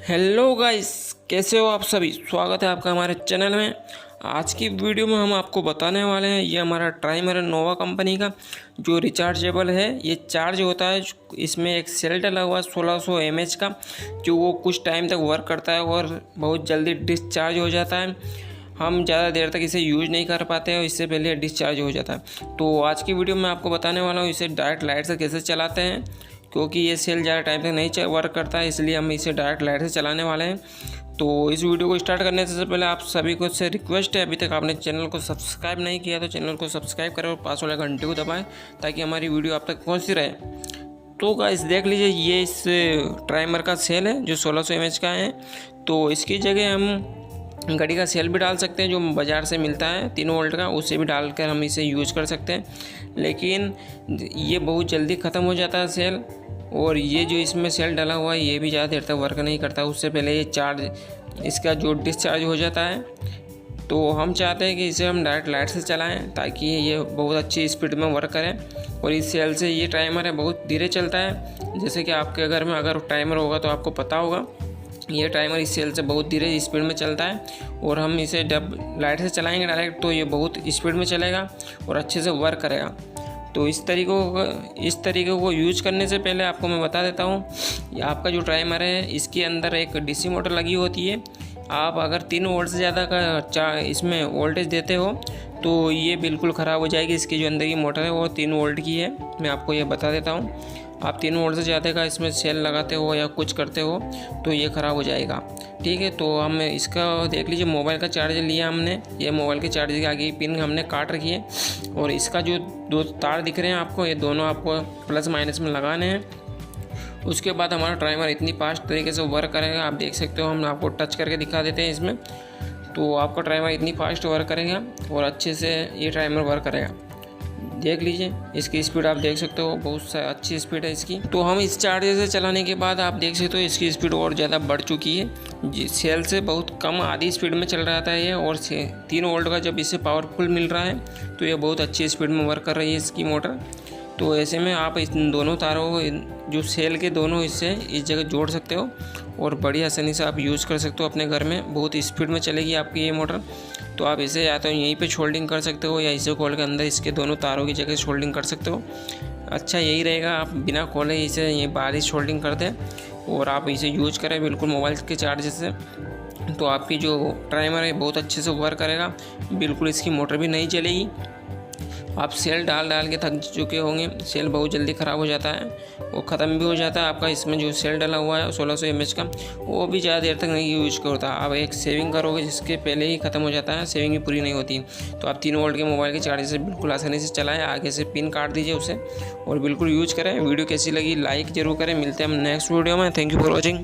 Hello guys, कैसे हो आप सभी। स्वागत है आपका हमारे चैनल में। आज की वीडियो में हम आपको बताने वाले हैं ये हमारा ट्राइमर नोवा कंपनी का जो रिचार्जेबल है। ये चार्ज होता है, इसमें एक सेल डला हुआ है 1600 mAh का, जो वो कुछ टाइम तक वर्क करता है और बहुत जल्दी डिस्चार्ज हो जाता है। हम ज़्यादा देर तक इसे यूज नहीं कर पाते हैं, इससे पहले डिस्चार्ज हो जाता है। तो आज की वीडियो में आपको बताने वाला हूँ इसे डायरेक्ट लाइट से कैसे चलाते हैं, क्योंकि ये सेल ज़्यादा टाइम तक नहीं वर्क करता है, इसलिए हम इसे डायरेक्ट लाइट से चलाने वाले हैं। तो इस वीडियो को स्टार्ट करने से पहले आप सभी को से रिक्वेस्ट है, अभी तक आपने चैनल को सब्सक्राइब नहीं किया तो चैनल को सब्सक्राइब करें और पास वाले घंटे को दबाएं ताकि हमारी वीडियो आप तक पहुंचती रहे। तो गाइस देख लीजिए, ये इस ट्राइमर का सेल है जो 1600 mAh का है। तो इसकी जगह हम घड़ी का सेल भी डाल सकते हैं जो बाज़ार से मिलता है 3 वोल्ट का, उससे भी डालकर हम इसे यूज़ कर सकते हैं। लेकिन ये बहुत जल्दी ख़त्म हो जाता है सेल, और ये जो इसमें सेल डाला हुआ है ये भी ज़्यादा देर तक वर्क नहीं करता, उससे पहले ये चार्ज इसका जो डिस्चार्ज हो जाता है। तो हम चाहते हैं कि इसे हम डायरेक्ट लाइट से चलाएं ताकि ये बहुत अच्छी स्पीड में वर्क करें। और इस सेल से ये टाइमर है बहुत धीरे चलता है, जैसे कि आपके घर में अगर टाइमर होगा तो आपको पता होगा। ये टाइमर इस सेल से बहुत धीरे स्पीड में चलता है, और हम इसे जब लाइट से चलाएंगे डायरेक्ट तो ये बहुत स्पीड में चलेगा और अच्छे से वर्क करेगा। तो इस तरीके को यूज करने से पहले आपको मैं बता देता हूँ, आपका जो टाइमर है इसके अंदर एक डीसी मोटर लगी होती है। आप अगर 3 वोल्ट से ज़्यादा का इसमें वोल्टेज देते हो तो ये बिल्कुल ख़राब हो जाएगी। इसकी जो अंदर की मोटर है वो 3 वोल्ट की है, मैं आपको ये बता देता हूँ। आप 3 वोल्ट से ज़्यादा का इसमें सेल लगाते हो या कुछ करते हो तो ये ख़राब हो जाएगा, ठीक है। तो हम इसका देख लीजिए, मोबाइल का चार्जर लिया हमने, ये मोबाइल के चार्जर के आगे की पिन हमने काट रखी है, और इसका जो 2 तार दिख रहे हैं आपको, ये दोनों आपको प्लस माइनस में लगाने हैं। उसके बाद हमारा टाइमर इतनी फास्ट तरीके से वर्क करेगा, आप देख सकते हो। हम आपको टच करके दिखा देते हैं इसमें, तो आपका टाइमर इतनी फास्ट वर्क करेगा और अच्छे से ये टाइमर वर्क करेगा। देख लीजिए, इसकी स्पीड आप देख सकते हो, बहुत अच्छी स्पीड है इसकी। तो हम इस चार्जर से चलाने के बाद आप देख सकते हो इसकी स्पीड और ज़्यादा बढ़ चुकी है। सेल से बहुत कम आधी स्पीड में चल रहा था ये, और 3 वोल्ट का जब इसे पावरफुल मिल रहा है तो ये बहुत अच्छी स्पीड में वर्क कर रही है इसकी मोटर। तो ऐसे में आप इन दोनों तारों को, जो सेल के दोनों हिस्से इस जगह जोड़ सकते हो और बड़ी आसानी से आप यूज़ कर सकते हो अपने घर में। बहुत स्पीड में चलेगी आपकी ये मोटर। तो आप इसे या तो यहीं पे शोल्डिंग कर सकते हो या इसे खोल के अंदर इसके दोनों तारों की जगह शोल्डिंग कर सकते हो। अच्छा यही रहेगा, आप बिना खोले इसे यहीं बाहर ही शोल्डिंग कर दें और आप इसे यूज करें बिल्कुल मोबाइल के चार्जर से। तो आपकी जो टाइमर है बहुत अच्छे से वर्क करेगा, बिल्कुल इसकी मोटर भी नहीं चलेगी। आप सेल डाल के थक चुके होंगे, सेल बहुत जल्दी ख़राब हो जाता है, वो ख़त्म भी हो जाता है आपका। इसमें जो सेल डला हुआ है 1600 mAh का, वो भी ज़्यादा देर तक नहीं यूज करता। आप एक सेविंग करोगे जिसके पहले ही ख़त्म हो जाता है, सेविंग भी पूरी नहीं होती। तो आप 3 वोल्ट के मोबाइल के चार्जर से बिल्कुल आसानी से चलाएं, आगे से पिन काट दीजिए उसे और बिल्कुल यूज करें। वीडियो कैसी लगी लाइक ज़रूर करें। मिलते हैं हम नेक्स्ट वीडियो में। Thank you for watching.